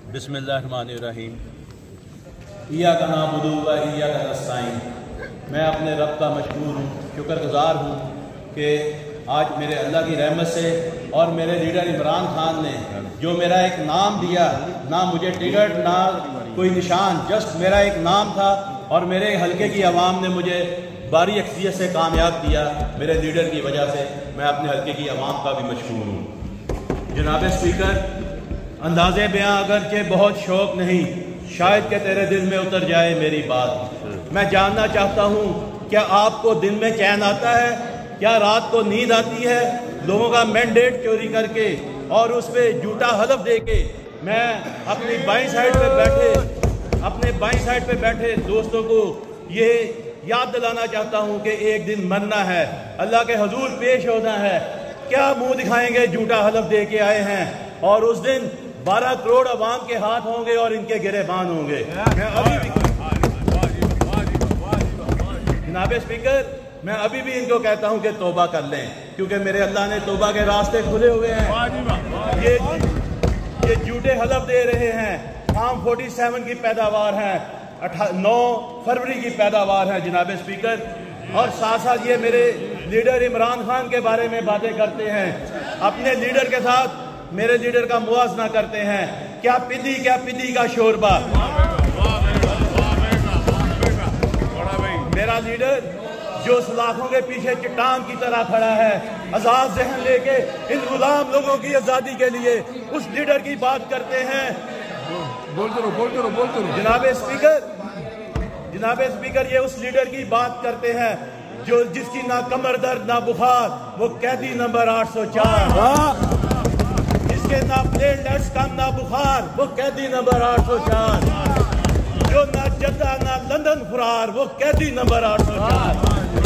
बिस्मिल्लाहिर्रहमानिर्रहीम। इय्याका नअबुदु व इय्याका नस्तईन। मैं अपने रब का मशकूर हूँ, शुक्रगुज़ार हूँ कि आज मेरे अल्लाह की रहमत से और मेरे लीडर इमरान खान ने जो मेरा एक नाम दिया, ना मुझे टिकट ना कोई निशान, जस्ट मेरा एक नाम था और मेरे हलके की आवाम ने मुझे भारी अक्सरियत से कामयाब किया। मेरे लीडर की वजह से मैं अपने हलके की आवाम का भी मशकूर हूँ। जनाब स्पीकर, अंदाज़े बयां अगरचे बहुत शौक नहीं, शायद कि तेरे दिल में उतर जाए मेरी बात। मैं जानना चाहता हूँ, क्या आपको दिन में चैन आता है? क्या रात को नींद आती है? लोगों का मैंडेट चोरी करके और उस पर झूठा हलफ दे के मैं अपनी बाईं साइड पे बैठे दोस्तों को ये याद दिलाना चाहता हूँ कि एक दिन मरना है, अल्लाह के हुजूर पेश होना है। क्या मुंह दिखाएंगे? झूठा हलफ दे के आए हैं और उस दिन 12 करोड़ अवाम के हाथ होंगे और इनके गिरेबान होंगे। जनाब स्पीकर, मैं अभी भी इनको कहता हूं कि तौबा कर लें, क्योंकि मेरे अल्लाह ने तौबा के रास्ते खुले हुए हैं। ये झूठे हलफ दे रहे हैं। फार्म 47 की पैदावार है, 9 फरवरी की पैदावार है जनाब स्पीकर, और साथ साथ ये मेरे लीडर इमरान खान के बारे में बातें करते हैं। अपने लीडर के साथ मेरे लीडर का मुआवजा करते हैं। क्या पिदी का शोरबा। मेरा लीडर जो सलाखों के पीछे चट्टान की तरह खड़ा है, आजाद जहन लेके इन गुलाम लोगों की आजादी के लिए, उस लीडर की बात करते हैं। बोलते रहो। जनाब स्पीकर, ये उस लीडर की बात करते हैं जो जिसकी ना कमर दर्द ना बुखार, वो कैदी नंबर 804। जिसके ना प्लेटलेट्स कम ना बुखार, वो कैदी नंबर 804। जो ना जद्दा ना लंदन फरार, वो कैदी नंबर 804।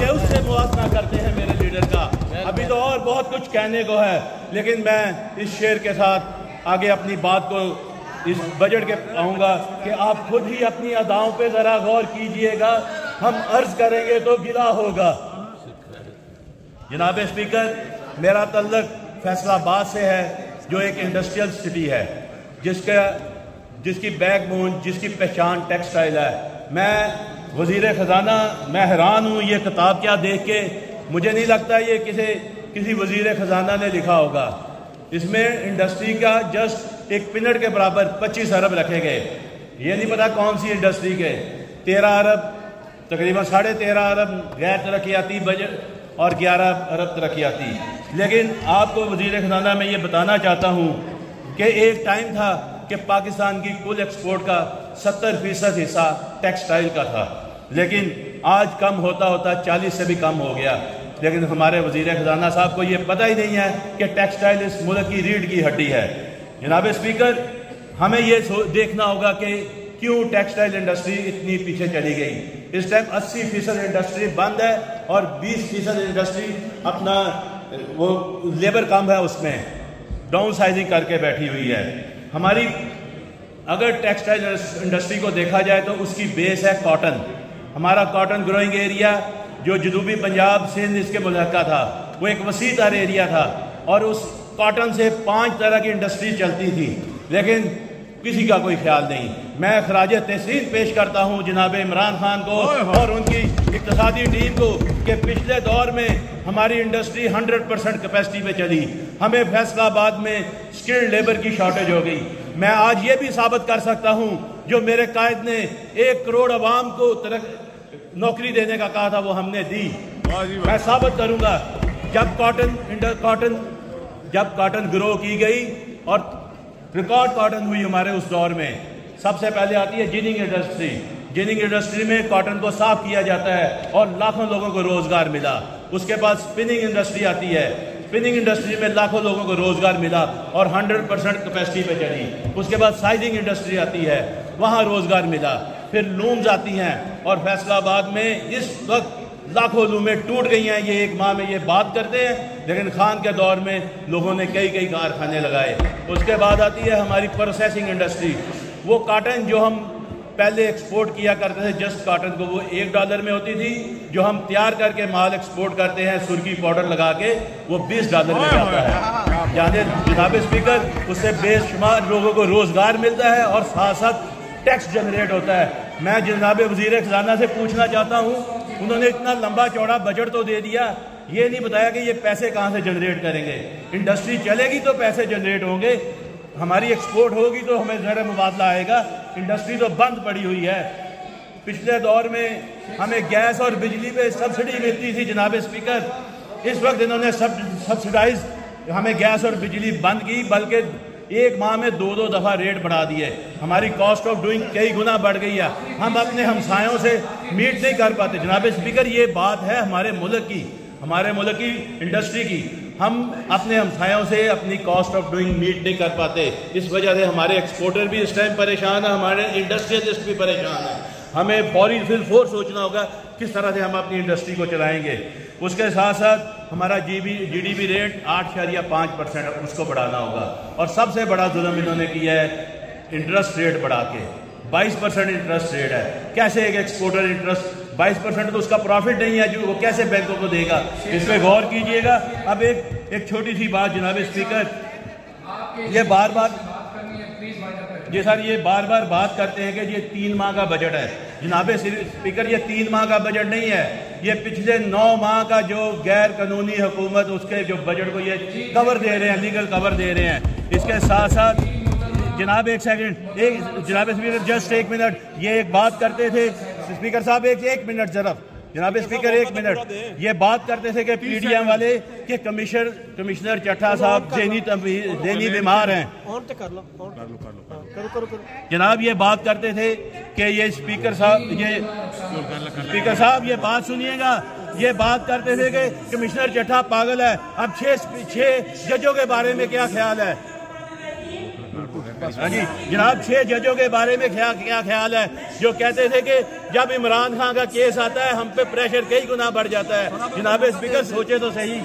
ये उससे मुआवजा करते हैं मेरे लीडर का। अभी तो और बहुत कुछ कहने को है, लेकिन मैं इस शेर के साथ आगे अपनी बात को इस बजट के आऊँगा कि आप खुद ही अपनी अदाओं पे ज़रा गौर कीजिएगा। हम अर्ज करेंगे तो गिला होगा। जनाब स्पीकर, मेरा तल्लक फैसलाबाद से है, जो एक इंडस्ट्रियल सिटी है, जिसकी बैकबोन, जिसकी पहचान टेक्सटाइल है। मैं वजीर खजाना, मैं हैरान हूँ ये किताब क्या देख के। मुझे नहीं लगता ये किसी वजीर खजाना ने लिखा होगा। इसमें इंडस्ट्री का जस्ट एक मिनट के बराबर 25 अरब रखे गए। ये नहीं पता कौन सी इंडस्ट्री के। 13 अरब, तकरीबन 13.5 अरब गैर तरक्याती बजट और 11 अरब तरक्याती। लेकिन आपको वजीर खजाना में ये बताना चाहता हूँ कि एक टाइम था कि पाकिस्तान की कुल एक्सपोर्ट का 70% हिस्सा टेक्सटाइल का था, लेकिन आज कम होता होता 40 से भी कम हो गया। लेकिन हमारे वजीर खजाना साहब को ये पता ही नहीं है कि टेक्सटाइल इस मुल्क की रीढ़ की हड्डी है। जनाब स्पीकर, हमें ये देखना होगा कि क्यों टेक्सटाइल इंडस्ट्री इतनी पीछे चली गई। इस टाइम 80% इंडस्ट्री बंद है और 20% इंडस्ट्री अपना वो लेबर कम है उसमें डाउन साइजिंग करके बैठी हुई है। हमारी अगर टेक्सटाइल इंडस्ट्री को देखा जाए तो उसकी बेस है कॉटन। हमारा कॉटन ग्रोइंग एरिया जो जनूबी पंजाब सिंध इसके मुल्का था, वो एक वसी तर एरिया था और उस कॉटन से 5 तरह की इंडस्ट्री चलती थी, लेकिन किसी का कोई ख्याल नहीं। मैं खराज तहसीन पेश करता हूँ जनाब इमरान खान को और उनकी इक़्तिसादी टीम को कि पिछले दौर में हमारी इंडस्ट्री 100% कैपेसिटी पे चली। हमें फैसलाबाद में स्किल्ड लेबर की शॉर्टेज हो गई। मैं आज ये भी साबित कर सकता हूँ, जो मेरे कायद ने 1 करोड़ अवाम को नौकरी देने का कहा था, वो हमने दी। मैं साबित करूँगा। जब कॉटन ग्रो की गई और रिकॉर्ड कॉटन हुई हमारे उस दौर में, सबसे पहले आती है जिनिंग इंडस्ट्री। जिनिंग इंडस्ट्री में कॉटन को साफ किया जाता है और लाखों लोगों को रोजगार मिला। उसके बाद स्पिनिंग इंडस्ट्री आती है। स्पिनिंग इंडस्ट्री में लाखों लोगों को रोजगार मिला और 100% कैपेसिटी पे चली। उसके बाद साइजिंग इंडस्ट्री आती है, वहाँ रोजगार मिला। फिर लूम्स आती हैं और फैसलाबाद में इस वक्त लाखों लूमें टूट गई हैं। ये एक माह में ये बात करते हैं, लेकिन खान के दौर में लोगों ने कई कारखाने लगाए। उसके बाद आती है हमारी प्रोसेसिंग इंडस्ट्री। वो कॉटन जो हम पहले एक्सपोर्ट किया करते थे, जस्ट कॉटन को, वो $1 में होती थी। जो हम तैयार करके माल एक्सपोर्ट करते हैं सुर्खी पाउडर लगा के, वो $20 में जाता है। جناب اسپیکر اس سے بے شمار لوگوں کو روزگار ملتا ہے اور ساتھ ساتھ ٹیکس جنریٹ ہوتا ہے. میں جناب وزیر خزانہ سے پوچھنا چاہتا ہوں, انہوں نے اتنا لمبا چوڑا بجٹ تو دے دیا, یہ نہیں بتایا کہ یہ پیسے کہاں سے جنریٹ کریں گے. انڈسٹری چلے گی تو پیسے جنریٹ ہوں گے, ہماری ایکسپورٹ ہوگی تو ہمیں زر مبادلہ آئے گا. انڈسٹری تو بند پڑی ہوئی ہے. پچھلے دور میں ہمیں گیس اور بجلی پہ سبسڈی ملتی تھی جناب اسپیکر, اس وقت انہوں نے سبسڈائز ہمیں گیس اور بجلی بند کی, بلکہ ایک ماہ میں 2 دفعہ ریٹ بڑھا دیے. ہماری کاسٹ آف ڈوئنگ کئی گنا بڑھ گئی ہے, ہم اپنے ہمسایوں سے میٹ نہیں کر پاتے. جناب اسپیکر یہ بات ہے ہمارے ملک کی انڈسٹری کی, ہم اپنے ہمسایوں سے اپنی کاسٹ آف ڈوئنگ میٹ نہیں کر پاتے. اس وجہ سے ہمارے ایکسپورٹر بھی اس ٹائم پریشان ہیں, ہمارے انڈسٹریلسٹ بھی پریشان ہیں. ہمیں فوری فور سوچنا ہوگا کس طرح سے ہم اپنی انڈسٹری کو چلائیں گے. اس کے ساتھ ساتھ ہمارا جی ڈی پی ریٹ 8.5% اس کو بڑھانا ہوگا. اور سب سے بڑا ظلم انہوں نے کیا ہے انٹرسٹ ریٹ بڑھا کے. 22% انٹرسٹ ریٹ ہے. کیسے ایک ایکسپورٹر انٹرسٹ 22% تو اس کا پروفٹ نہیں ہے, جو وہ کیسے بینکوں کو دے گا, اس پہ غور کیجئے گا. اب ایک چھوٹی سی بات جناب اسپیکر, یہ بار بار بات کرتے ہیں کہ یہ 3 ماہ کا بجٹ ہے. جناب اسپیکر یہ 3 ماہ کا بجٹ نہیں ہے, یہ پچھلے 9 ماہ کا جو غیر قانونی حکومت اس کے جو بجٹ کو یہ کور دے رہے ہیں, لیگل کور دے رہے ہیں. اس کے ساتھ ساتھ جناب ایک سیکنڈ, جناب اسپیکر جسٹ 1 منٹ, یہ ایک بات کرتے تھے اسپیکر صاحب, ایک منٹ ضرور جناب اسپیکر 1 منٹ. یہ بات کرتے تھے کہ پی ڈی ایم والے کہ کمشنر چٹھا صاحب ذہنی بیمار ہیں. جناب یہ بات کرتے تھے کہ یہ اسپیکر صاحب یہ بات سنیے گا, یہ بات کرتے تھے کہ کمشنر چٹھا پاگل ہے. اب 6 ججوں کے بارے میں کیا خیال ہے؟ جی جناب 6 ججوں کے بارے میں کیا خیال ہے, جو کہتے تھے کہ جب عمران خان کا کیس آتا ہے ہم پہ پریشر کئی گنا بڑھ جاتا ہے. جناب اسپیکر سوچے تو صحیح.